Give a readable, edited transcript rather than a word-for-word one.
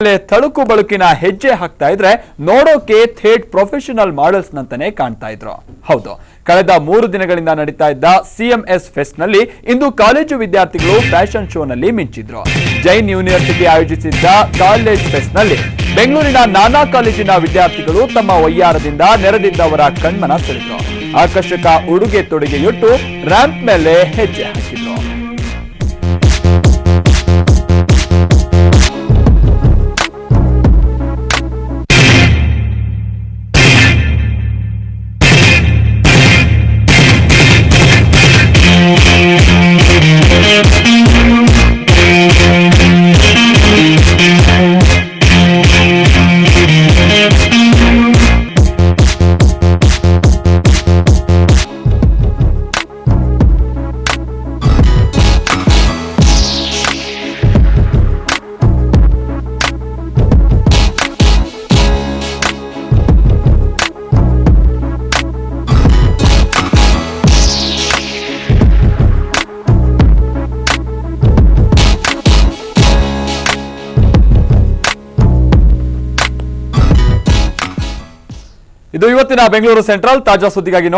ತಳುಕು ಬಳುಕಿನ ಹೆಜ್ಜೆ ಹಾಕ್ತಾ ಇದ್ರೆ ನೋಡೋಕೆ ಥೇಟ್ ಪ್ರೊಫೆಷನಲ್ ಮಾಡೆಲ್ಸ್ ನಂತಾನೆ ಕಾಣ್ತಾ ಇದ್ರು. ಹೌದು, ಕಳೆದ 3 ದಿನಗಳಿಂದ ನಡೀತಾ ಇದ್ದ CMS ಫೆಸ್ಟ್ ನಲ್ಲಿ ಇಂದು ಕಾಲೇಜು ವಿದ್ಯಾರ್ಥಿಗಳು ಫ್ಯಾಷನ್ ಶೋ ನಲ್ಲಿ ಮಿಂಚಿದ್ರು. ಜೈನ್ ಯೂನಿವರ್ಸಿಟಿ ಆಯೋಜಿಸಿದ್ದ ಕಾಲೇಜ್ ಫೆಸ್ಟ್ ನಲ್ಲಿ ಬೆಂಗಳೂರಿನ ನಾನಾ ಕಾಲೇಜಿನ ವಿದ್ಯಾರ್ಥಿಗಳು ತಮ್ಮ ವಯ್ಯಾರದಿಂದ ನೆರೆದಿದ್ದವರ ಕಣ್ಮನ ಸೆಳೆದ್ರು. ಆಕರ್ಷಕ ಉಡುಗೆ ತೊಡುಗೆಯುಟ್ಟು ರ್ಯಾಂಪ್ ಮೇಲೆ ಹೆಜ್ಜೆ ಹಾಕಿದ್ರು. ಇದು ಇವತ್ತಿನ ಬೆಂಗಳೂರು ಸೆಂಟ್ರಲ್ ತಾಜಾ ಸುದ್ದಿಗಾಗಿ